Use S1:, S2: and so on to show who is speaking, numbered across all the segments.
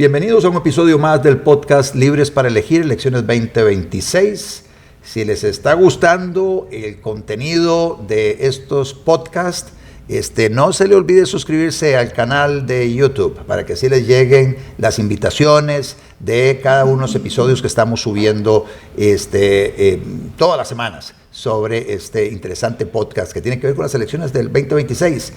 S1: Bienvenidos a un episodio más del podcast Libres para Elegir, elecciones 2026. Si les está gustando el contenido de estos podcasts, no se le olvide suscribirse al canal de YouTube para que así les lleguen las invitaciones de cada uno de los episodios que estamos subiendo todas las semanas sobre este interesante podcast que tiene que ver con las elecciones del 2026.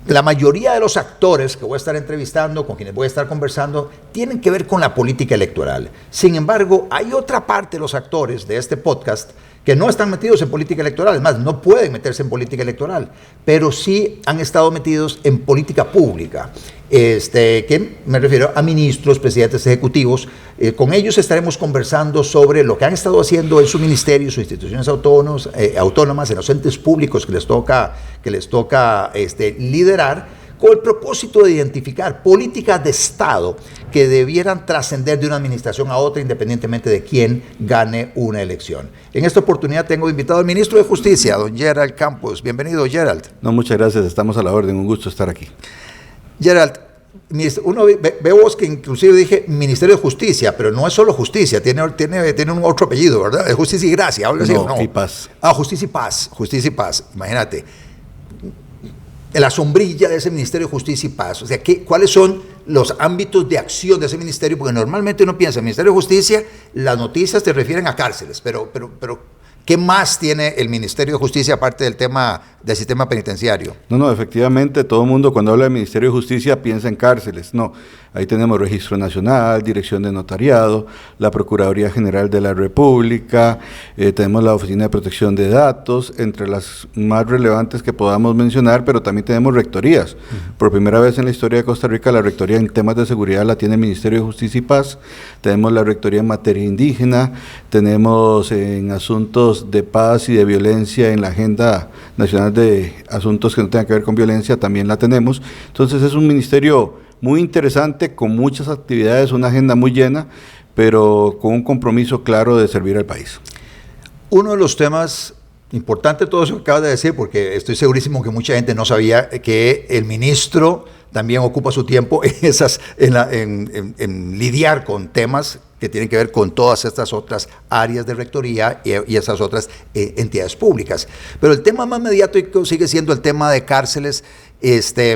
S1: La mayoría de los actores que voy a estar entrevistando, con quienes voy a estar conversando, tienen que ver con la política electoral. Sin embargo, hay otra parte de los actores de este podcast que no están metidos en política electoral, es más, no pueden meterse en política electoral, pero sí han estado metidos en política pública. Que me refiero a ministros, presidentes ejecutivos. Con ellos estaremos conversando sobre lo que han estado haciendo en su ministerio, sus instituciones autónomas, en los entes públicos que les toca liderar, con el propósito de identificar políticas de Estado que debieran trascender de una administración a otra independientemente de quién gane una elección. En esta oportunidad tengo invitado al ministro de Justicia, don Gerald Campos. Bienvenido, Gerald.
S2: No, muchas gracias, estamos a la orden, un gusto estar aquí.
S1: Gerald, uno veo vos que inclusive dije Ministerio de Justicia, pero no es solo justicia, tiene un otro apellido, ¿verdad? Es Justicia y Gracia, algo así, ¿no?
S2: Y Paz.
S1: Justicia y Paz, imagínate. La sombrilla de ese Ministerio de Justicia y Paz, o sea, ¿cuáles son los ámbitos de acción de ese ministerio? Porque normalmente uno piensa, en el Ministerio de Justicia, las noticias te refieren a cárceles, pero ¿qué más tiene el Ministerio de Justicia aparte del tema del sistema penitenciario?
S2: No, efectivamente, todo el mundo cuando habla del Ministerio de Justicia piensa en cárceles. No, ahí tenemos Registro Nacional, Dirección de Notariado, la Procuraduría General de la República, tenemos la Oficina de Protección de Datos, entre las más relevantes que podamos mencionar, pero también tenemos rectorías. Por primera vez en la historia de Costa Rica, la rectoría en temas de seguridad la tiene el Ministerio de Justicia y Paz, tenemos la rectoría en materia indígena, tenemos en asuntos de paz y de violencia en la Agenda Nacional de Asuntos que no tengan que ver con violencia, también la tenemos. Entonces es un ministerio muy interesante, con muchas actividades, una agenda muy llena, pero con un compromiso claro de servir al país.
S1: Uno de los temas importantes de todo eso que acabas de decir, porque estoy segurísimo que mucha gente no sabía que el ministro también ocupa su tiempo en lidiar con temas que tienen que ver con todas estas otras áreas de rectoría y esas otras entidades públicas. Pero el tema más mediático sigue siendo el tema de cárceles.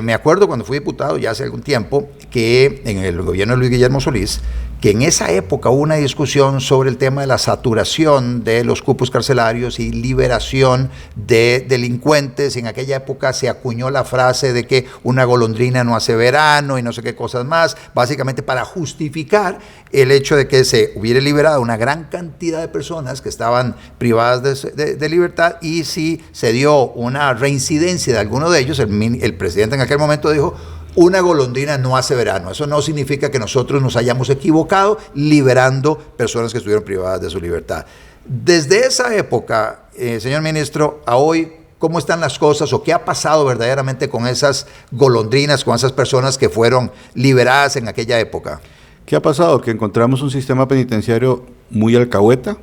S1: Me acuerdo cuando fui diputado ya hace algún tiempo que en el gobierno de Luis Guillermo Solís, que en esa época hubo una discusión sobre el tema de la saturación de los cupos carcelarios y liberación de delincuentes. En aquella época se acuñó la frase de que una golondrina no hace verano y no sé qué cosas más, básicamente para justificar el hecho de que se hubiera liberado una gran cantidad de personas que estaban privadas de libertad, y si se dio una reincidencia de alguno de ellos, el presidente en aquel momento dijo: una golondrina no hace verano. Eso no significa que nosotros nos hayamos equivocado liberando personas que estuvieron privadas de su libertad. Desde esa época, señor ministro, a hoy, ¿cómo están las cosas o qué ha pasado verdaderamente con esas golondrinas, con esas personas que fueron liberadas en aquella época?
S2: ¿Qué ha pasado? Que encontramos un sistema penitenciario muy alcahueta,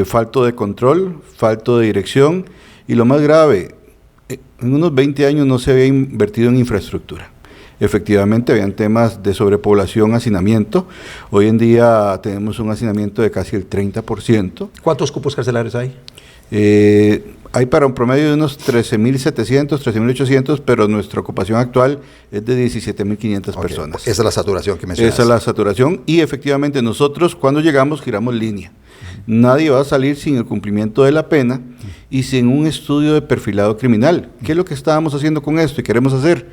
S2: falto de control, falto de dirección, y lo más grave, en unos 20 años no se había invertido en infraestructura. Efectivamente, habían temas de sobrepoblación, hacinamiento. Hoy en día tenemos un hacinamiento de casi el 30%.
S1: ¿Cuántos cupos carcelarios hay?
S2: Hay para un promedio de unos 13.700, 13.800, pero nuestra ocupación actual es de 17.500 personas.
S1: Esa es la saturación que mencionas.
S2: Esa es la saturación, y efectivamente nosotros cuando llegamos giramos línea. Nadie va a salir sin el cumplimiento de la pena y sin un estudio de perfilado criminal. ¿Qué es lo que estábamos haciendo con esto y queremos hacer?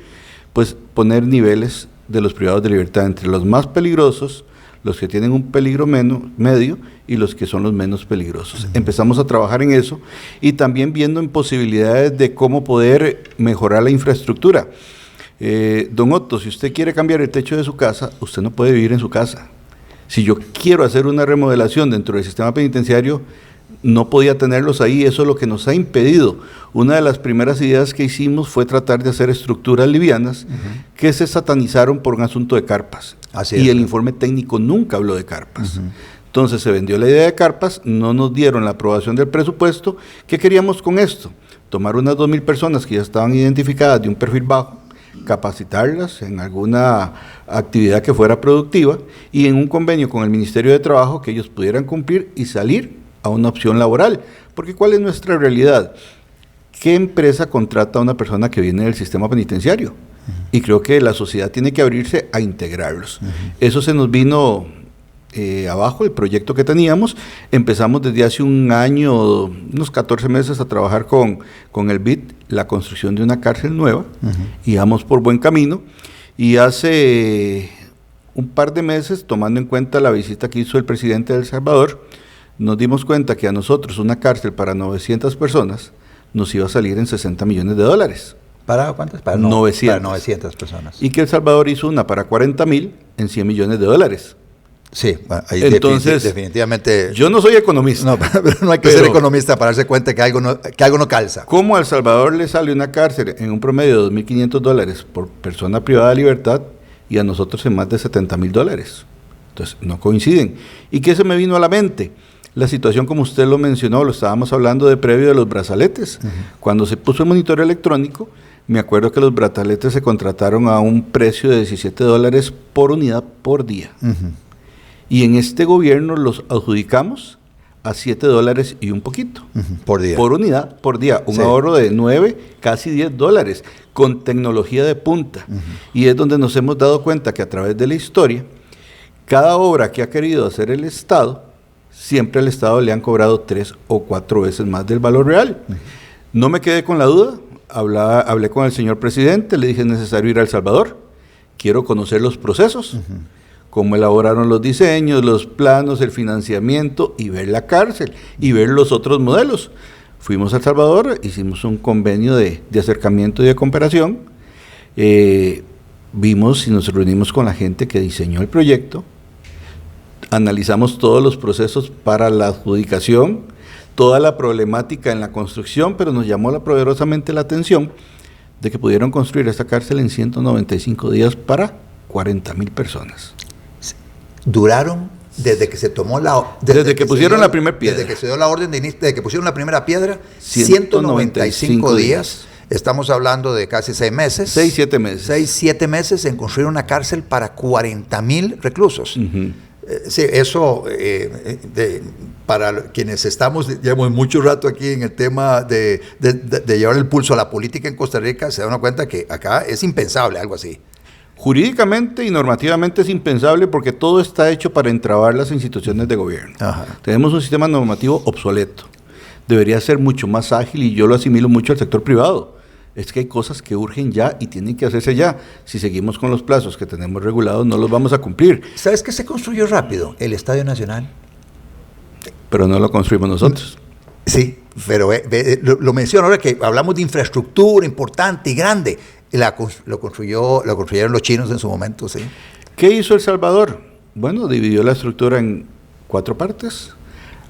S2: Pues poner niveles de los privados de libertad entre los más peligrosos, los que tienen un peligro medio y los que son los menos peligrosos. Empezamos a trabajar en eso y también viendo en posibilidades de cómo poder mejorar la infraestructura. Don Otto, si usted quiere cambiar el techo de su casa, usted no puede vivir en su casa. Si yo quiero hacer una remodelación dentro del sistema penitenciario, no podía tenerlos ahí. Eso es lo que nos ha impedido. Una de las primeras ideas que hicimos fue tratar de hacer estructuras livianas que se satanizaron por un asunto de carpas. Y el informe técnico nunca habló de carpas. Entonces se vendió la idea de carpas, no nos dieron la aprobación del presupuesto. ¿Qué queríamos con esto? Tomar unas 2.000 personas que ya estaban identificadas de un perfil bajo, capacitarlas en alguna actividad que fuera productiva y en un convenio con el Ministerio de Trabajo que ellos pudieran cumplir y salir a una opción laboral. Porque ¿cuál es nuestra realidad? ¿Qué empresa contrata a una persona que viene del sistema penitenciario? Y creo que la sociedad tiene que abrirse a integrarlos. Eso se nos vino abajo, el proyecto que teníamos. Empezamos desde hace un año, unos 14 meses, a trabajar con el BID, la construcción de una cárcel nueva, y vamos por buen camino. Y hace un par de meses, tomando en cuenta la visita que hizo el presidente de El Salvador, nos dimos cuenta que a nosotros una cárcel para 900 personas nos iba a salir en $60 millones.
S1: ¿Para cuántas? Para 900 personas.
S2: Y que El Salvador hizo una para 40,000 en $100 millones.
S1: Sí, ahí
S2: entonces,
S1: definitivamente.
S2: Yo no soy economista.
S1: No, pero no hay que ser economista para darse cuenta que algo no calza.
S2: ¿Cómo a El Salvador le sale una cárcel en un promedio de $2.500 por persona privada de libertad y a nosotros en más de $70,000? Entonces, no coinciden. ¿Y qué se me vino a la mente? La situación, como usted lo mencionó, lo estábamos hablando de previo de los brazaletes. Cuando se puso el monitoreo electrónico, me acuerdo que los brazaletes se contrataron a un precio de $17 por unidad por día. Y en este gobierno los adjudicamos a $7 y un poquito.
S1: Por día.
S2: Por unidad por día. Un ahorro de 9, casi $10, con tecnología de punta. Y es donde nos hemos dado cuenta que a través de la historia, cada obra que ha querido hacer el Estado, siempre al Estado le han cobrado 3 o 4 veces más del valor real. No me quedé con la duda, hablé con el señor presidente, le dije: es necesario ir a El Salvador, quiero conocer los procesos, cómo elaboraron los diseños, los planos, el financiamiento, y ver la cárcel, y ver los otros modelos. Fuimos a El Salvador, hicimos un convenio de acercamiento y de cooperación, vimos y nos reunimos con la gente que diseñó el proyecto, analizamos todos los procesos para la adjudicación, toda la problemática en la construcción, pero nos llamó poderosamente la atención de que pudieron construir esta cárcel en 195 días para 40,000 personas.
S1: Duraron desde que se tomó
S2: desde que pusieron la primera piedra.
S1: Desde que se dio la orden de inicio, desde que pusieron la primera piedra, 195 días. Estamos hablando de casi 6 meses.
S2: 7 meses.
S1: 7 meses en construir una cárcel para 40,000 reclusos. Sí, eso, para quienes estamos, llevamos mucho rato aquí en el tema de llevar el pulso a la política en Costa Rica, se dan cuenta que acá es impensable algo así.
S2: Jurídicamente y normativamente es impensable porque todo está hecho para entrabar las instituciones de gobierno. Tenemos un sistema normativo obsoleto. Debería ser mucho más ágil, y yo lo asimilo mucho al sector privado. Es que hay cosas que urgen ya y tienen que hacerse ya. Si seguimos con los plazos que tenemos regulados, no los vamos a cumplir.
S1: ¿Sabes qué se construyó rápido? El Estadio Nacional.
S2: Pero no lo construimos nosotros.
S1: Sí, pero lo menciono ahora que hablamos de infraestructura importante y grande. Lo construyeron los chinos en su momento, sí.
S2: ¿Qué hizo El Salvador? Bueno, dividió la estructura en 4 partes.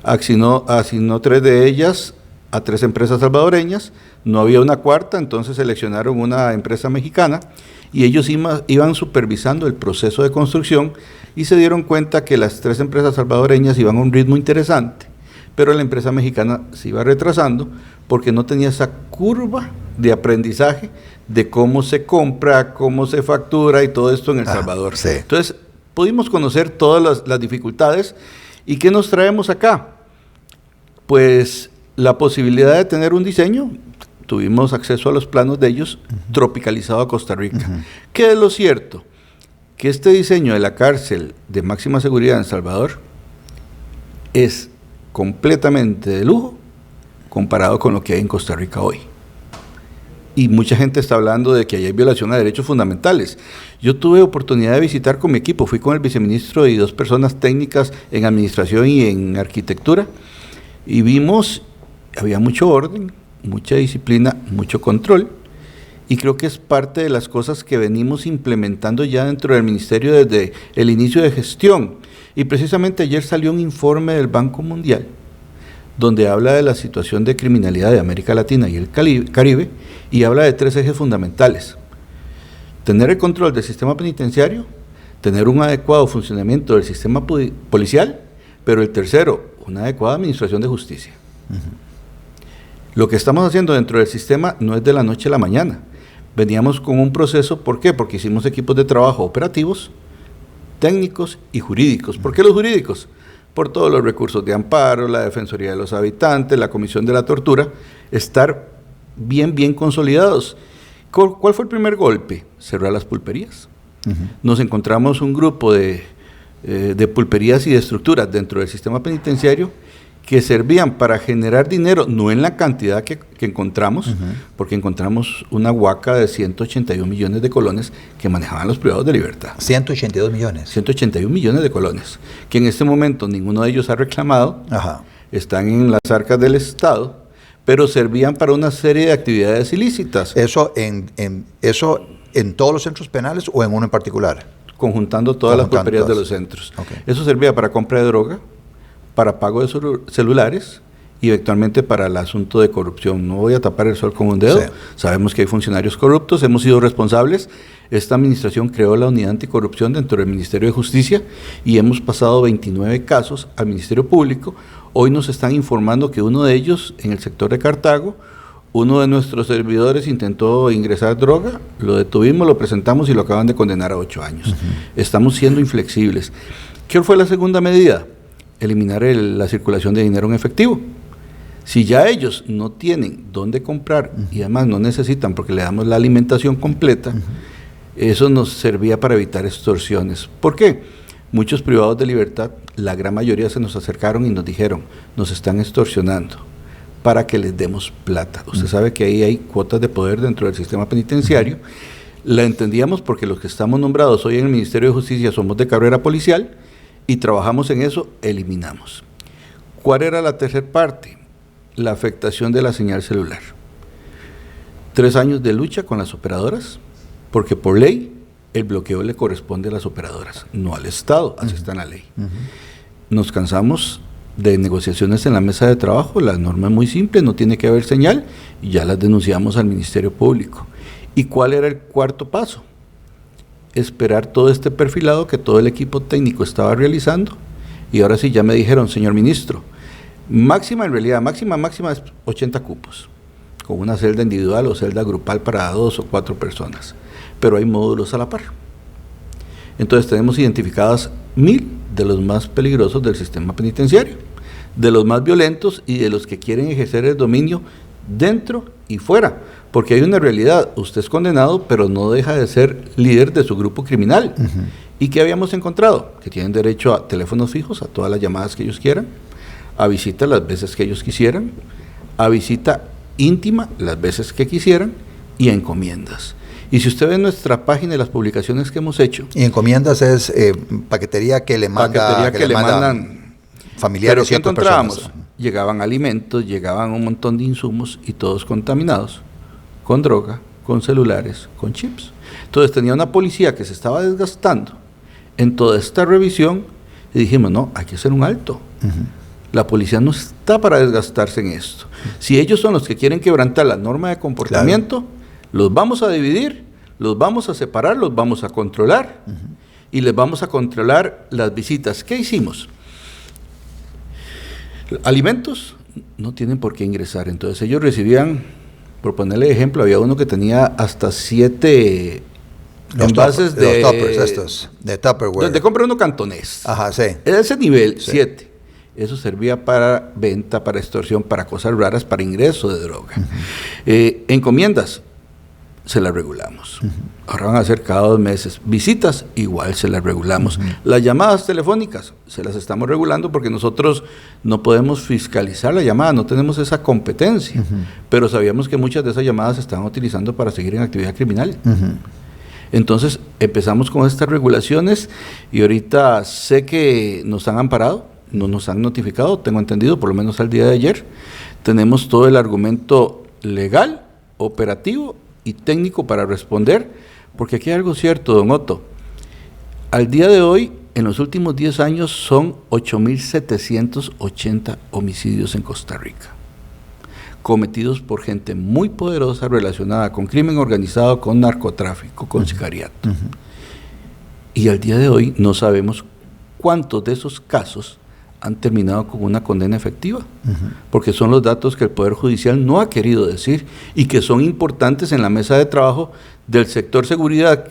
S2: Asignó 3 de ellas a 3 empresas salvadoreñas. No había una cuarta, entonces seleccionaron una empresa mexicana y ellos iban supervisando el proceso de construcción y se dieron cuenta que las 3 empresas salvadoreñas iban a un ritmo interesante, pero la empresa mexicana se iba retrasando porque no tenía esa curva de aprendizaje de cómo se compra, cómo se factura y todo esto en El Salvador.
S1: Sí.
S2: Entonces, pudimos conocer todas las dificultades. ¿Y qué nos traemos acá? Pues la posibilidad de tener un diseño. Tuvimos acceso a los planos de ellos, tropicalizado a Costa Rica. ¿Qué es lo cierto? Que este diseño de la cárcel de máxima seguridad en Salvador es completamente de lujo comparado con lo que hay en Costa Rica hoy. Y mucha gente está hablando de que hay violación a derechos fundamentales. Yo tuve oportunidad de visitar con mi equipo, fui con el viceministro y 2 personas técnicas en administración y en arquitectura, y vimos, había mucho orden, mucha disciplina, mucho control, y creo que es parte de las cosas que venimos implementando ya dentro del ministerio desde el inicio de gestión. Y precisamente ayer salió un informe del Banco Mundial donde habla de la situación de criminalidad de América Latina y el Caribe, y habla de 3 ejes fundamentales: tener el control del sistema penitenciario, tener un adecuado funcionamiento del sistema policial, pero el tercero, una adecuada administración de justicia. Lo que estamos haciendo dentro del sistema no es de la noche a la mañana, Veníamos con un proceso, ¿por qué? Porque hicimos equipos de trabajo operativos, técnicos y jurídicos. ¿Por qué los jurídicos? Por todos los recursos de amparo, la Defensoría de los Habitantes, la Comisión de la Tortura, estar bien consolidados. ¿Cuál fue el primer golpe? Cerrar las pulperías. Nos encontramos un grupo de pulperías y de estructuras dentro del sistema penitenciario que servían para generar dinero, no en la cantidad que encontramos, porque encontramos una huaca de 181 millones de colones que manejaban los privados de libertad.
S1: 182 millones.
S2: 181 millones de colones, que en este momento ninguno de ellos ha reclamado, están en las arcas del Estado, pero servían para una serie de actividades ilícitas.
S1: ¿Eso en todos los centros penales o en uno en particular?
S2: Conjuntando todas las pulperías de los centros. Eso servía para compra de droga, para pago de celulares y eventualmente para el asunto de corrupción. No voy a tapar el sol con un dedo. Sabemos que hay funcionarios corruptos, hemos sido responsables. Esta administración creó la unidad anticorrupción dentro del Ministerio de Justicia y hemos pasado 29 casos al Ministerio Público. Hoy nos están informando que uno de ellos, en el sector de Cartago, uno de nuestros servidores intentó ingresar droga, lo detuvimos, lo presentamos y lo acaban de condenar a 8 años. Estamos siendo inflexibles. ¿Qué fue la segunda medida? Eliminar la circulación de dinero en efectivo. Si ya ellos no tienen dónde comprar y además no necesitan porque le damos la alimentación completa, eso nos servía para evitar extorsiones. ¿Por qué? Muchos privados de libertad, la gran mayoría se nos acercaron y nos dijeron, nos están extorsionando para que les demos plata. Usted sabe que ahí hay cuotas de poder dentro del sistema penitenciario. La entendíamos porque los que estamos nombrados hoy en el Ministerio de Justicia somos de carrera policial y trabajamos en eso, eliminamos. ¿Cuál era la tercera parte? La afectación de la señal celular. 3 años de lucha con las operadoras, porque por ley el bloqueo le corresponde a las operadoras, no al Estado, así está en la ley. Nos cansamos de negociaciones en la mesa de trabajo, la norma es muy simple, no tiene que haber señal, y ya las denunciamos al Ministerio Público. ¿Y cuál era el cuarto paso? Esperar todo este perfilado que todo el equipo técnico estaba realizando, y ahora sí ya me dijeron, señor ministro, máxima es 80 cupos, con una celda individual o celda grupal para 2 o 4 personas, pero hay módulos a la par. Entonces tenemos identificadas 1000 de los más peligrosos del sistema penitenciario, de los más violentos y de los que quieren ejercer el dominio dentro y fuera, porque hay una realidad, usted es condenado, pero no deja de ser líder de su grupo criminal. ¿Y qué habíamos encontrado? Que tienen derecho a teléfonos fijos, a todas las llamadas que ellos quieran, a visita las veces que ellos quisieran, a visita íntima las veces que quisieran y a encomiendas. Y si usted ve nuestra página y las publicaciones que hemos hecho...
S1: Y encomiendas es paquetería que le mandan familiares y otras personas.
S2: Llegaban alimentos, llegaban un montón de insumos y todos contaminados, con droga, con celulares, con chips. Entonces tenía una policía que se estaba desgastando en toda esta revisión y dijimos, no, hay que hacer un alto. La policía no está para desgastarse en esto. Si ellos son los que quieren quebrantar la norma de comportamiento, los vamos a dividir, los vamos a separar, los vamos a controlar y les vamos a controlar las visitas. ¿Qué hicimos? Alimentos no tienen por qué ingresar, entonces ellos recibían, por ponerle ejemplo, había uno que tenía hasta 7 envases
S1: de los toppers estos, de Tupperware.
S2: Donde compra uno cantonés.
S1: Ajá, sí.
S2: Era ese nivel, 7. Eso servía para venta, para extorsión, para cosas raras, para ingreso de droga. Encomiendas, se las regulamos. Ahora van a ser cada 2 meses. Visitas, igual se las regulamos. Las llamadas telefónicas, se las estamos regulando porque nosotros no podemos fiscalizar la llamada, no tenemos esa competencia. Pero sabíamos que muchas de esas llamadas se estaban utilizando para seguir en actividad criminal. Entonces empezamos con estas regulaciones y ahorita sé que nos han amparado, no nos han notificado, tengo entendido, por lo menos al día de ayer. Tenemos todo el argumento legal, operativo y técnico para responder, porque aquí hay algo cierto, don Otto. Al día de hoy, en los últimos 10 años, son 8.780 homicidios en Costa Rica, cometidos por gente muy poderosa relacionada con crimen organizado, con narcotráfico, con sicariato. Y al día de hoy no sabemos cuántos de esos casos han terminado con una condena efectiva, porque son los datos que el Poder Judicial no ha querido decir y que son importantes en la mesa de trabajo del sector seguridad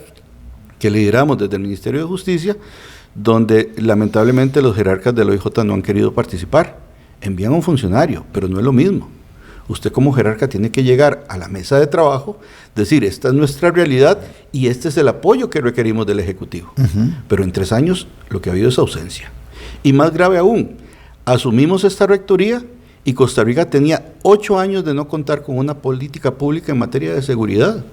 S2: que lideramos desde el Ministerio de Justicia, donde lamentablemente los jerarcas del OIJ no han querido participar. Envían a un funcionario, pero no es lo mismo. Usted como jerarca tiene que llegar a la mesa de trabajo, decir, esta es nuestra realidad y este es el apoyo que requerimos del Ejecutivo. Pero en 3 años lo que ha habido es ausencia. Y más grave aún, asumimos esta rectoría y Costa Rica tenía 8 años de no contar con una política pública en materia de seguridad.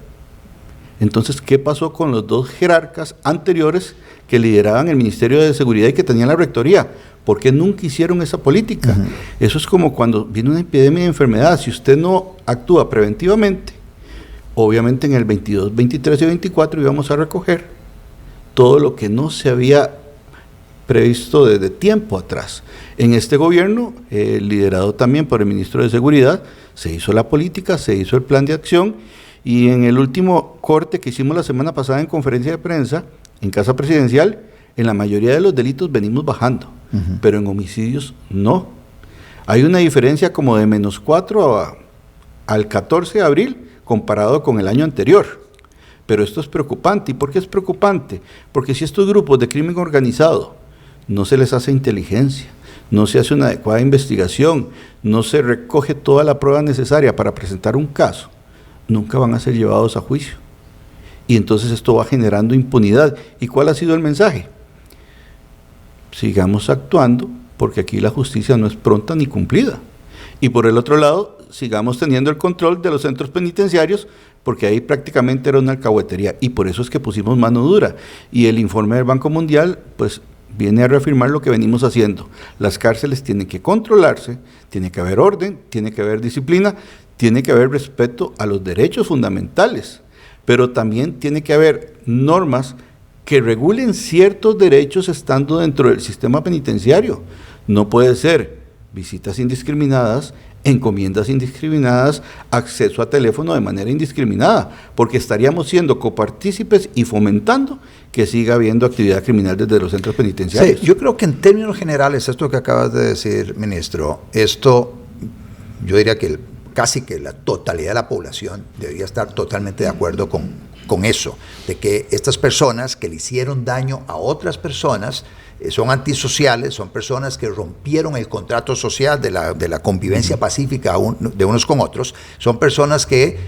S2: Entonces, ¿qué pasó con los 2 jerarcas anteriores que lideraban el Ministerio de Seguridad y que tenían la rectoría? ¿Por qué nunca hicieron esa política? Eso es como cuando viene una epidemia de enfermedad. Si usted no actúa preventivamente, obviamente en el 22, 23 y 24 íbamos a recoger todo lo que no se había previsto desde tiempo atrás. En este gobierno, liderado también por el ministro de Seguridad, se hizo la política, se hizo el plan de acción, y en el último corte que hicimos la semana pasada en conferencia de prensa, en Casa Presidencial, en la mayoría de los delitos venimos bajando, pero en homicidios no. Hay una diferencia como de -4 al 14 de abril comparado con el año anterior. Pero esto es preocupante. ¿Y por qué es preocupante? Porque si estos grupos de crimen organizado no se les hace inteligencia, no se hace una adecuada investigación, no se recoge toda la prueba necesaria para presentar un caso, nunca van a ser llevados a juicio. Y entonces esto va generando impunidad. ¿Y cuál ha sido el mensaje? Sigamos actuando, porque aquí la justicia no es pronta ni cumplida. Y por el otro lado, sigamos teniendo el control de los centros penitenciarios, porque ahí prácticamente era una alcahuetería. Y por eso es que pusimos mano dura. Y el informe del Banco Mundial, pues, viene a reafirmar lo que venimos haciendo. Las cárceles tienen que controlarse, tiene que haber orden, tiene que haber disciplina, tiene que haber respeto a los derechos fundamentales, pero también tiene que haber normas que regulen ciertos derechos estando dentro del sistema penitenciario. No puede ser visitas indiscriminadas, encomiendas indiscriminadas, acceso a teléfono de manera indiscriminada, porque estaríamos siendo copartícipes y fomentando que siga habiendo actividad criminal desde los centros penitenciarios.
S1: Sí, yo creo que en términos generales, esto que acabas de decir, ministro, esto yo diría que casi que la totalidad de la población debería estar totalmente de acuerdo con eso, de que estas personas que le hicieron daño a otras personas son antisociales, son personas que rompieron el contrato social de la convivencia pacífica de unos con otros, son personas que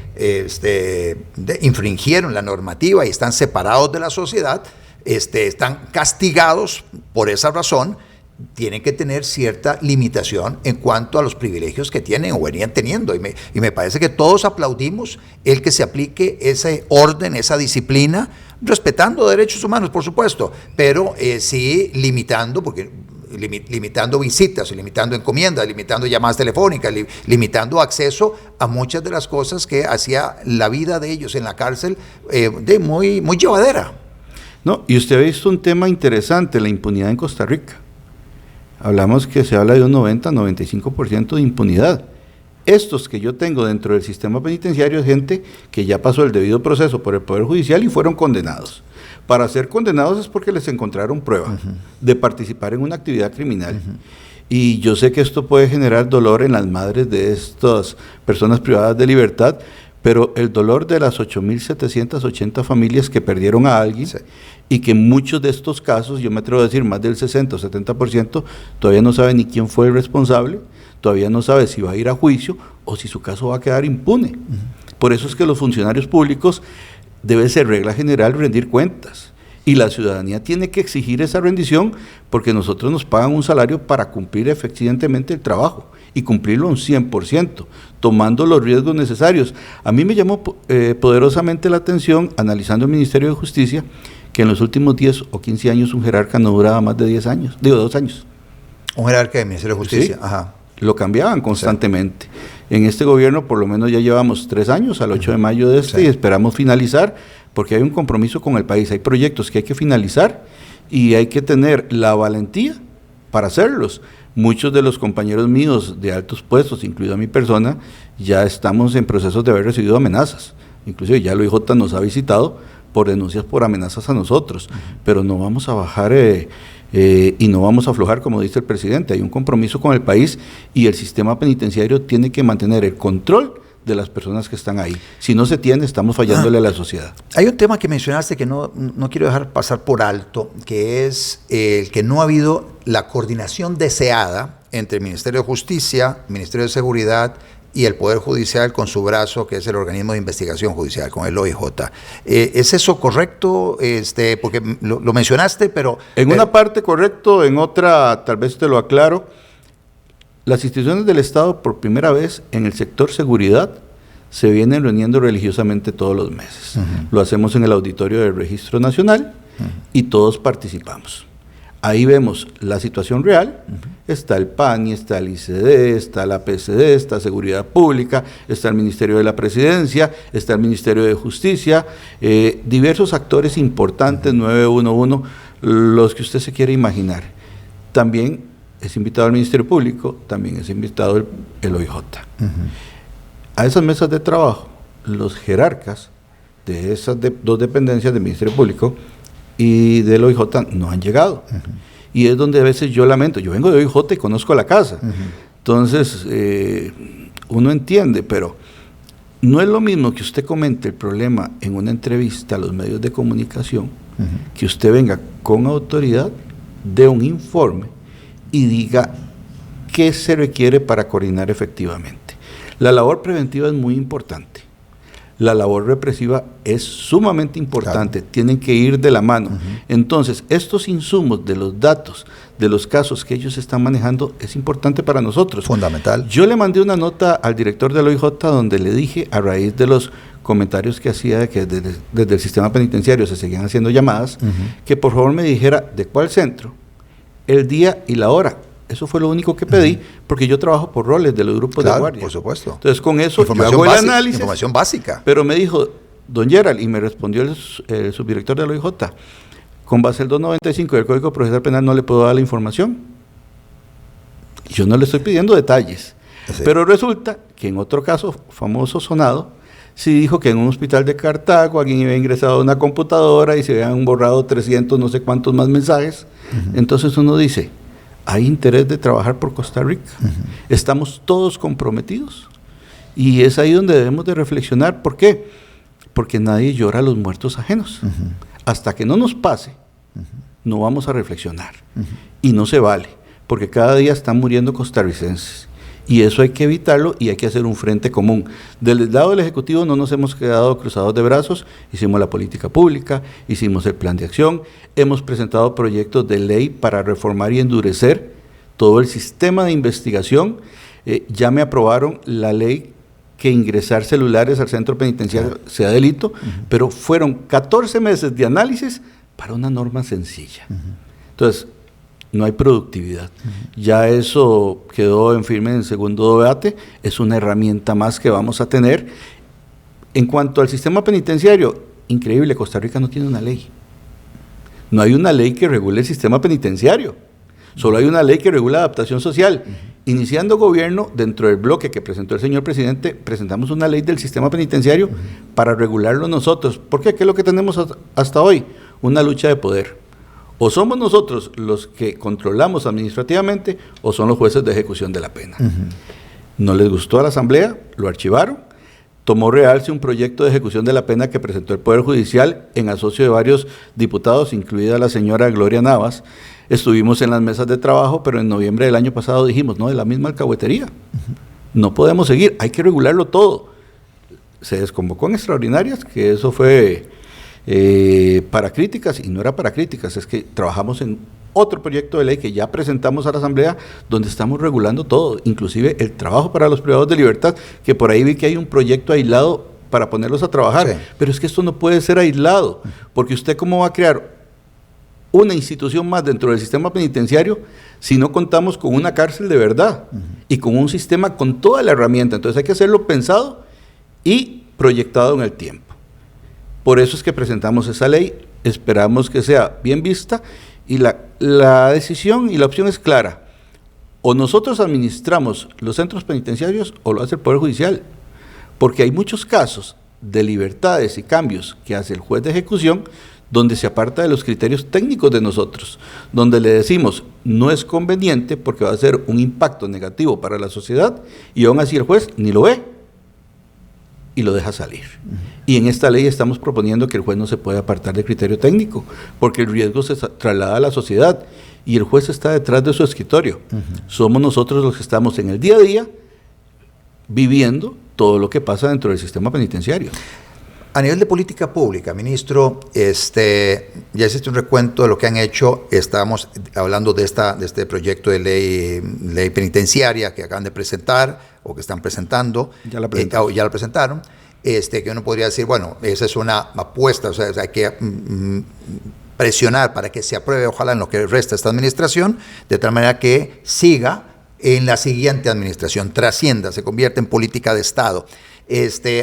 S1: infringieron la normativa y están separados de la sociedad, están castigados por esa razón. Tienen que tener cierta limitación en cuanto a los privilegios que tienen o venían teniendo. Y me parece que todos aplaudimos el que se aplique ese orden, esa disciplina, respetando derechos humanos, por supuesto, pero sí limitando, porque limitando visitas, limitando encomiendas, limitando llamadas telefónicas, limitando acceso a muchas de las cosas que hacía la vida de ellos en la cárcel muy, muy llevadera.
S2: No, y usted ha visto un tema interesante, la impunidad en Costa Rica. Hablamos que se habla de un 90-95% de impunidad. Estos que yo tengo dentro del sistema penitenciario es gente que ya pasó el debido proceso por el Poder Judicial y fueron condenados. Para ser condenados es porque les encontraron prueba de participar en una actividad criminal. Y yo sé que esto puede generar dolor en las madres de estas personas privadas de libertad, pero el dolor de las 8.780 familias que perdieron a alguien, sí, y que en muchos de estos casos, yo me atrevo a decir más del 60 o 70%, todavía no sabe ni quién fue el responsable, todavía no sabe si va a ir a juicio o si su caso va a quedar impune. Por eso es que los funcionarios públicos debe ser regla general rendir cuentas, y la ciudadanía tiene que exigir esa rendición, porque nosotros nos pagan un salario para cumplir eficientemente el trabajo y cumplirlo un 100%, tomando los riesgos necesarios. A mí me llamó poderosamente la atención, analizando el Ministerio de Justicia, que en los últimos 10 o 15 años un jerarca no duraba más de 2 años.
S1: Un jerarca del Ministerio de Justicia,
S2: sí, ajá. Lo cambiaban constantemente. Sí. En este gobierno por lo menos ya llevamos 3 años, al 8 de mayo de este, sí, y esperamos finalizar, porque hay un compromiso con el país, hay proyectos que hay que finalizar y hay que tener la valentía para hacerlos. Muchos de los compañeros míos de altos puestos, incluido a mi persona, ya estamos en procesos de haber recibido amenazas. Inclusive ya el OIJ nos ha visitado por denuncias por amenazas a nosotros, pero no vamos a bajar y no vamos a aflojar, como dice el presidente. Hay un compromiso con el país y el sistema penitenciario tiene que mantener el control de las personas que están ahí. Si no se tiene, estamos fallándole a la sociedad.
S1: Hay un tema que mencionaste que no quiero dejar pasar por alto, que es el que no ha habido la coordinación deseada entre el Ministerio de Justicia, el Ministerio de Seguridad y el Poder Judicial con su brazo, que es el organismo de investigación judicial, con el OIJ. ¿Es eso correcto? Porque lo mencionaste, pero...
S2: En una parte correcto, en otra tal vez te lo aclaro. Las instituciones del Estado, por primera vez en el sector seguridad, se vienen reuniendo religiosamente todos los meses. Lo hacemos en el auditorio del Registro Nacional y todos participamos. Ahí vemos la situación real. Está el PANI, está el ICD, está la PCD, está Seguridad Pública, está el Ministerio de la Presidencia, está el Ministerio de Justicia, diversos actores importantes, 911, los que usted se quiere imaginar. También es invitado el Ministerio Público, también es invitado el OIJ. A esas mesas de trabajo, los jerarcas de esas dos dependencias del Ministerio Público y del OIJ no han llegado. Y es donde a veces yo lamento. Yo vengo de OIJ y conozco la casa. Entonces, uno entiende, pero no es lo mismo que usted comente el problema en una entrevista a los medios de comunicación, que usted venga con autoridad, dé un informe y diga qué se requiere para coordinar efectivamente. La labor preventiva es muy importante. La labor represiva es sumamente importante, claro. Tienen que ir de la mano. Entonces, estos insumos de los datos, de los casos que ellos están manejando, es importante para nosotros.
S1: Fundamental.
S2: Yo le mandé una nota al director del OIJ donde le dije, a raíz de los comentarios que hacía de que desde el sistema penitenciario se seguían haciendo llamadas, que por favor me dijera de cuál centro, el día y la hora. Eso fue lo único que pedí, porque yo trabajo por roles de los grupos de guardia.
S1: Por supuesto.
S2: Entonces, con eso yo hago el análisis.
S1: Información básica.
S2: Pero me dijo, don Gerald, y me respondió el subdirector del OIJ, con base al 295 del Código Procesal Penal no le puedo dar la información. Yo no le estoy pidiendo detalles. Sí. Pero resulta que en otro caso famoso sonado, sí dijo que en un hospital de Cartago alguien había ingresado a una computadora y se habían borrado 300 no sé cuántos más mensajes. Entonces uno dice, hay interés de trabajar por Costa Rica. Estamos todos comprometidos. Y es ahí donde debemos de reflexionar. ¿Por qué? Porque nadie llora a los muertos ajenos. Hasta que no nos pase, no vamos a reflexionar. Y no se vale, porque cada día están muriendo costarricenses. Y eso hay que evitarlo y hay que hacer un frente común. Del lado del Ejecutivo no nos hemos quedado cruzados de brazos, hicimos la política pública, hicimos el plan de acción, hemos presentado proyectos de ley para reformar y endurecer todo el sistema de investigación. Ya me aprobaron la ley que ingresar celulares al centro penitenciario sea delito, pero fueron 14 meses de análisis para una norma sencilla. Entonces, no hay productividad. Ya eso quedó en firme en el segundo debate, es una herramienta más que vamos a tener. En cuanto al sistema penitenciario, increíble, Costa Rica no tiene una ley. No hay una ley que regule el sistema penitenciario, solo hay una ley que regula la adaptación social. Iniciando gobierno, dentro del bloque que presentó el señor presidente, presentamos una ley del sistema penitenciario para regularlo nosotros. ¿Por qué? ¿Qué es lo que tenemos hasta hoy? Una lucha de poder. O somos nosotros los que controlamos administrativamente o son los jueces de ejecución de la pena. No les gustó a la Asamblea, lo archivaron, tomó realce un proyecto de ejecución de la pena que presentó el Poder Judicial en asocio de varios diputados, incluida la señora Gloria Navas. Estuvimos en las mesas de trabajo, pero en noviembre del año pasado dijimos, no, es la misma alcahuetería. No podemos seguir, hay que regularlo todo. Se desconvocó en extraordinarias, que eso fue para críticas, y no era para críticas, es que trabajamos en otro proyecto de ley que ya presentamos a la Asamblea, donde estamos regulando todo, inclusive el trabajo para los privados de libertad, que por ahí vi que hay un proyecto aislado para ponerlos a trabajar, sí. Pero es que esto no puede ser aislado, porque usted cómo va a crear una institución más dentro del sistema penitenciario si no contamos con una cárcel de verdad y con un sistema con toda la herramienta. Entonces hay que hacerlo pensado y proyectado en el tiempo. Por eso es que presentamos esa ley, esperamos que sea bien vista y la decisión y la opción es clara. O nosotros administramos los centros penitenciarios o lo hace el Poder Judicial, porque hay muchos casos de libertades y cambios que hace el juez de ejecución, donde se aparta de los criterios técnicos de nosotros, donde le decimos no es conveniente porque va a ser un impacto negativo para la sociedad, y aún así el juez ni lo ve y lo deja salir. Y en esta ley estamos proponiendo que el juez no se puede apartar del criterio técnico, porque el riesgo se traslada a la sociedad y el juez está detrás de su escritorio. Somos nosotros los que estamos en el día a día viviendo todo lo que pasa dentro del sistema penitenciario.
S1: A nivel de política pública, ministro, ya existe un recuento de lo que han hecho. Estamos hablando de este proyecto de ley penitenciaria que acaban de presentar o que están presentando.
S2: Ya la
S1: presentaron. Que uno podría decir, bueno, esa es una apuesta, o sea, hay que presionar para que se apruebe, ojalá en lo que resta esta administración, de tal manera que siga en la siguiente administración, trascienda, se convierte en política de Estado.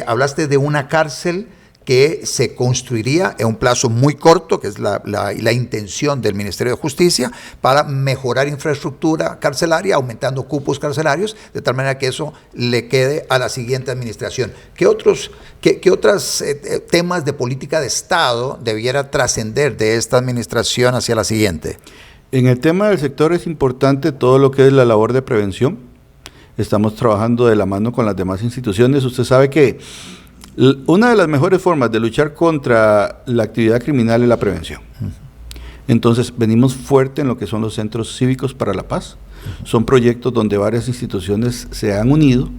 S1: Hablaste de una cárcel que se construiría en un plazo muy corto, que es la intención del Ministerio de Justicia, para mejorar infraestructura carcelaria, aumentando cupos carcelarios, de tal manera que eso le quede a la siguiente administración. ¿Qué otros temas de política de Estado debiera trascender de esta administración hacia la siguiente?
S2: En el tema del sector es importante todo lo que es la labor de prevención. Estamos trabajando de la mano con las demás instituciones. Usted sabe que una de las mejores formas de luchar contra la actividad criminal es la prevención. Entonces, venimos fuerte en lo que son los centros cívicos para la paz. Son proyectos donde varias instituciones se han unido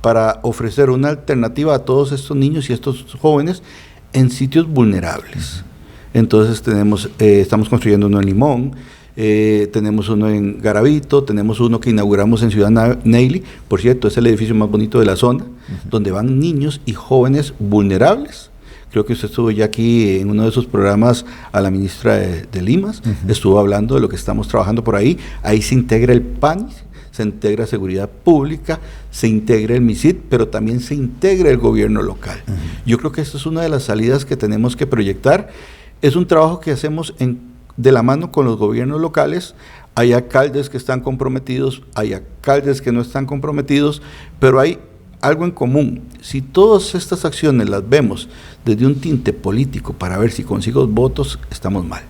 S2: para ofrecer una alternativa a todos estos niños y estos jóvenes en sitios vulnerables. Entonces, estamos construyendo uno en Limón, tenemos uno en Garavito, tenemos uno que inauguramos en Ciudad Neyli, por cierto, es el edificio más bonito de la zona, donde van niños y jóvenes vulnerables. Creo que usted estuvo ya aquí en uno de sus programas a la ministra de Limas, estuvo hablando de lo que estamos trabajando por ahí. Ahí se integra el PANI, se integra Seguridad Pública, se integra el MISIT, pero también se integra el gobierno local. Yo creo que esta es una de las salidas que tenemos que proyectar. Es un trabajo que hacemos de la mano con los gobiernos locales. Hay alcaldes que están comprometidos, hay alcaldes que no están comprometidos, pero hay algo en común. Si todas estas acciones las vemos desde un tinte político para ver si consigo votos, estamos mal.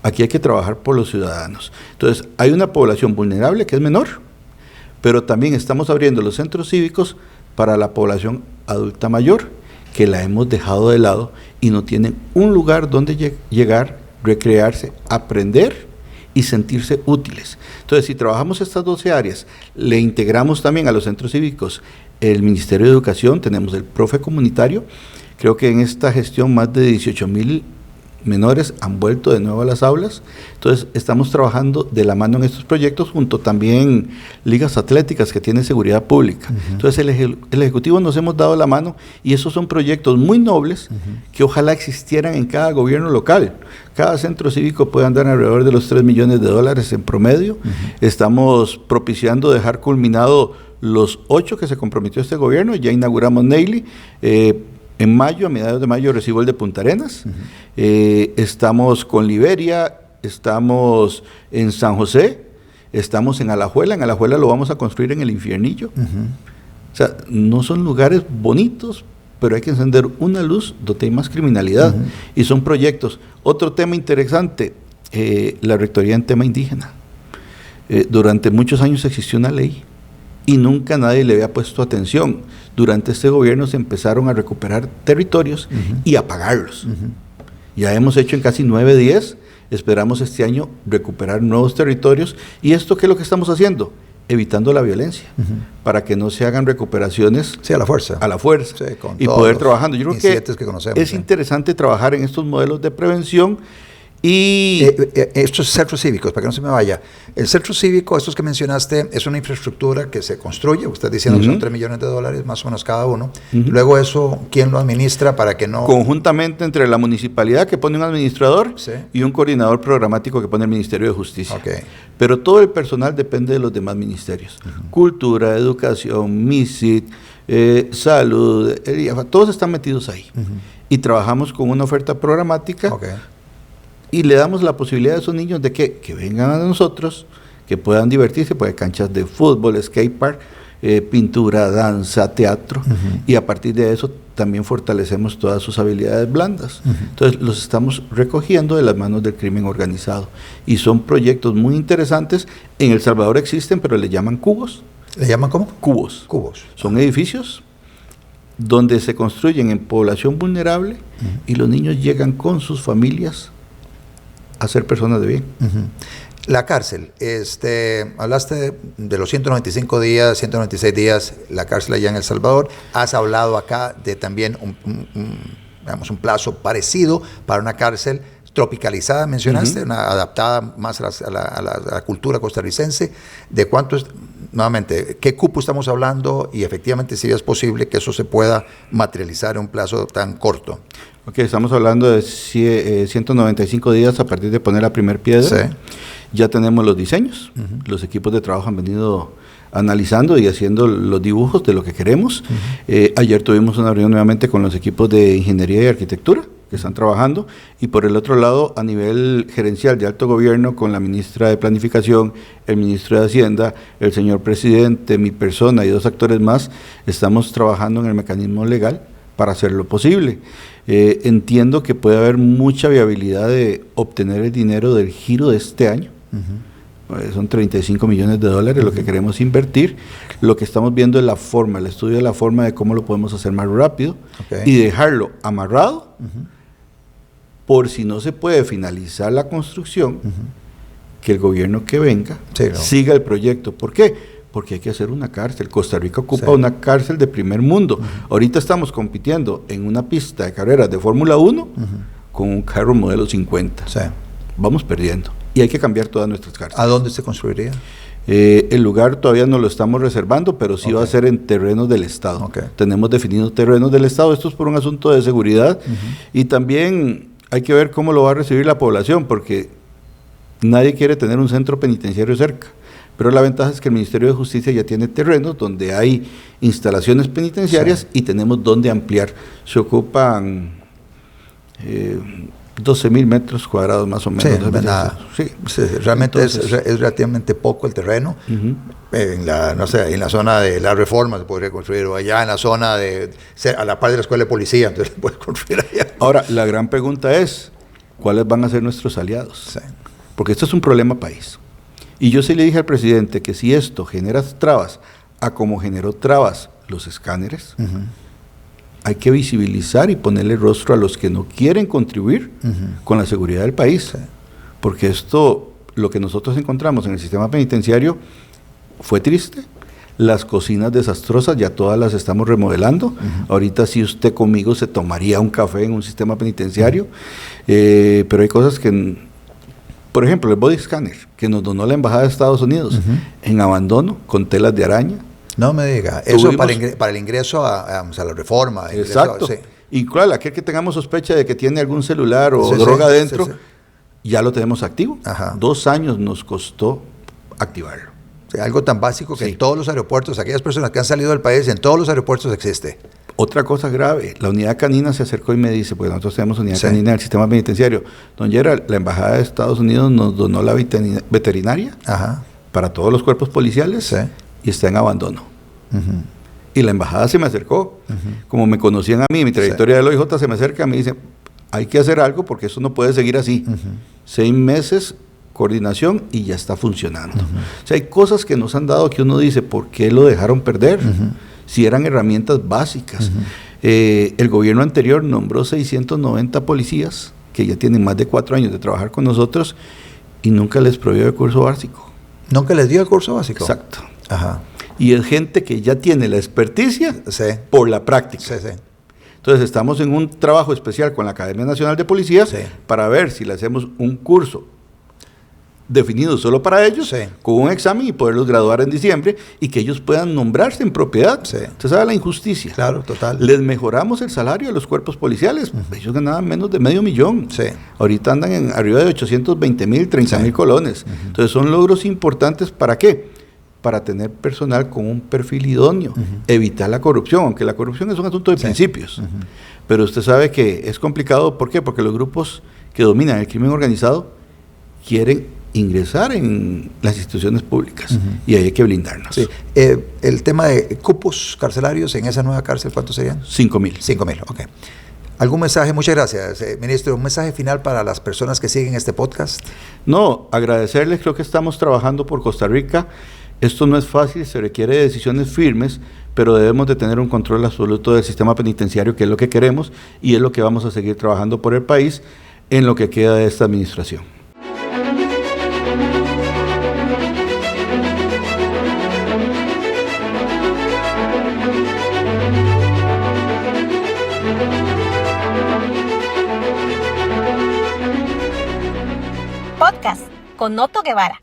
S2: Aquí hay que trabajar por los ciudadanos. Entonces, hay una población vulnerable que es menor, pero también estamos abriendo los centros cívicos para la población adulta mayor, que la hemos dejado de lado y no tienen un lugar donde llegar, recrearse, aprender y sentirse útiles. Entonces, si trabajamos estas 12 áreas, le integramos también a los centros cívicos el Ministerio de Educación, tenemos el profe comunitario. Creo que en esta gestión más de 18,000 menores han vuelto de nuevo a las aulas. Entonces, estamos trabajando de la mano en estos proyectos, junto también ligas atléticas que tiene Seguridad Pública. Entonces, el Ejecutivo nos hemos dado la mano y esos son proyectos muy nobles que ojalá existieran en cada gobierno local. Cada centro cívico puede andar alrededor de los $3 millones en promedio. Estamos propiciando dejar culminado los 8 que se comprometió este gobierno. Ya inauguramos Neyli. En mayo, a mediados de mayo, recibo el de Punta Arenas. Estamos con Liberia, estamos en San José, estamos en Alajuela. En Alajuela lo vamos a construir en el Infiernillo. O sea, no son lugares bonitos, pero hay que encender una luz donde hay más criminalidad. Y son proyectos. Otro tema interesante, la rectoría en tema indígena. Durante muchos años existió una ley y nunca nadie le había puesto atención. Durante este gobierno se empezaron a recuperar territorios y a pagarlos. Ya hemos hecho en casi 9, 10, esperamos este año recuperar nuevos territorios. ¿Y esto qué es lo que estamos haciendo? Evitando la violencia, para que no se hagan recuperaciones
S1: a la fuerza.
S2: A la fuerza, sí, y poder trabajando. Yo creo que es interesante trabajar en estos modelos de prevención. Y
S1: estos centros cívicos, para que no se me vaya, el centro cívico, estos que mencionaste, es una infraestructura que se construye, usted diciendo que son $3 millones, más o menos cada uno. Luego eso, ¿quién lo administra para que no...?
S2: Conjuntamente entre la municipalidad, que pone un administrador, y un coordinador programático que pone el Ministerio de Justicia. Pero todo el personal depende de los demás ministerios. Cultura, educación, MISIT, salud, todos están metidos ahí. Y trabajamos con una oferta programática. Y le damos la posibilidad a esos niños de que vengan a nosotros, que puedan divertirse, pues hay canchas de fútbol, skatepark, pintura, danza, teatro, y a partir de eso también fortalecemos todas sus habilidades blandas. Entonces los estamos recogiendo de las manos del crimen organizado. Y son proyectos muy interesantes. En El Salvador existen, pero le llaman cubos.
S1: ¿Le llaman cómo?
S2: Cubos.
S1: Cubos.
S2: Son edificios donde se construyen en población vulnerable y los niños llegan con sus familias a ser personas de bien.
S1: La cárcel, hablaste de los 195 días, 196 días, la cárcel allá en El Salvador. Has hablado acá de también un plazo parecido para una cárcel tropicalizada, mencionaste, una adaptada más a la cultura costarricense. ¿De cuánto es? Nuevamente, ¿qué cupo estamos hablando? Y efectivamente, si es posible que eso se pueda materializar en un plazo tan corto.
S2: Ok, estamos hablando de 195 días a partir de poner la primer piedra.
S1: Sí.
S2: Ya tenemos los diseños, los equipos de trabajo han venido analizando y haciendo los dibujos de lo que queremos. Ayer tuvimos una reunión nuevamente con los equipos de ingeniería y arquitectura que están trabajando, y por el otro lado, a nivel gerencial de alto gobierno, con la ministra de Planificación, el ministro de Hacienda, el señor presidente, mi persona y 2 actores más, estamos trabajando en el mecanismo legal para hacerlo posible. Entiendo que puede haber mucha viabilidad de obtener el dinero del giro de este año. Son $35 millones lo que queremos invertir. Lo que estamos viendo es la forma, el estudio de la forma de cómo lo podemos hacer más rápido y dejarlo amarrado por si no se puede finalizar la construcción, que el gobierno que venga siga el proyecto. ¿Por qué? Porque hay que hacer una cárcel. Costa Rica ocupa una cárcel de primer mundo. Ahorita estamos compitiendo en una pista de carreras de Fórmula 1 con un carro modelo 50. Vamos perdiendo. Y hay que cambiar todas nuestras cárceles.
S1: ¿A dónde se construiría?
S2: El lugar todavía no lo estamos reservando, pero sí va a ser en terrenos del Estado. Tenemos definidos terrenos del Estado. Esto es por un asunto de seguridad. Y también hay que ver cómo lo va a recibir la población, porque nadie quiere tener un centro penitenciario cerca. Pero la ventaja es que el Ministerio de Justicia ya tiene terrenos donde hay instalaciones penitenciarias y tenemos donde ampliar. Se ocupan 12,000 metros cuadrados más o menos.
S1: Nada. Realmente entonces, es relativamente poco el terreno. En la zona de la Reforma se podría construir, o allá en la zona a la par de la escuela de policía, entonces se puede construir allá.
S2: Ahora, la gran pregunta es, ¿cuáles van a ser nuestros aliados? Porque esto es un problema país. Y yo sí le dije al presidente que si esto genera trabas, a como generó trabas los escáneres, hay que visibilizar y ponerle rostro a los que no quieren contribuir con la seguridad del país. Porque esto, lo que nosotros encontramos en el sistema penitenciario, fue triste. Las cocinas desastrosas ya todas las estamos remodelando. Ahorita si usted conmigo se tomaría un café en un sistema penitenciario, pero hay cosas que... Por ejemplo, el body scanner que nos donó la Embajada de Estados Unidos en abandono, con telas de araña.
S1: No me diga, eso para el ingreso a la Reforma.
S2: Exacto. Y claro, aquel que tengamos sospecha de que tiene algún celular o droga adentro, ya lo tenemos activo. 2 años nos costó activarlo.
S1: Algo tan básico que en todos los aeropuertos, aquellas personas que han salido del país, en todos los aeropuertos existe.
S2: Otra cosa grave, la unidad canina se acercó y me dice, porque nosotros tenemos unidad canina en el sistema penitenciario, don Gerald, la Embajada de Estados Unidos nos donó la veterinaria para todos los cuerpos policiales y está en abandono. Y la Embajada se me acercó, como me conocían a mí, mi trayectoria del OIJ se me acerca y me dice, hay que hacer algo porque eso no puede seguir así. 6 meses, coordinación y ya está funcionando. O sea, hay cosas que nos han dado que uno dice, ¿por qué lo dejaron perder? Si eran herramientas básicas. El gobierno anterior nombró 690 policías que ya tienen más de 4 años de trabajar con nosotros y nunca les proveyó el curso básico.
S1: ¿Nunca les dio el curso básico?
S2: Exacto. Y es gente que ya tiene la experticia por la práctica. Entonces estamos en un trabajo especial con la Academia Nacional de Policía para ver si le hacemos un curso definido solo para ellos, con un examen y poderlos graduar en diciembre y que ellos puedan nombrarse en propiedad. Usted sabe la injusticia.
S1: Claro, total.
S2: Les mejoramos el salario a los cuerpos policiales. Ellos ganaban menos de $500,000. Ahorita andan en arriba de 820,000, 30,000 colones. Entonces son logros importantes. ¿Para qué? Para tener personal con un perfil idóneo, evitar la corrupción, aunque la corrupción es un asunto de principios. Pero usted sabe que es complicado. ¿Por qué? Porque los grupos que dominan el crimen organizado quieren ingresar en las instituciones públicas y ahí hay que blindarnos.
S1: Sí. El tema de cupos carcelarios en esa nueva cárcel, ¿cuántos serían?
S2: 5,000.
S1: 5,000, ok. ¿Algún mensaje? Muchas gracias, ministro. ¿Un mensaje final para las personas que siguen este podcast?
S2: No, agradecerles, creo que estamos trabajando por Costa Rica. Esto no es fácil, se requiere de decisiones firmes, pero debemos de tener un control absoluto del sistema penitenciario, que es lo que queremos y es lo que vamos a seguir trabajando por el país en lo que queda de esta administración.
S3: Podcast con Otto Guevara.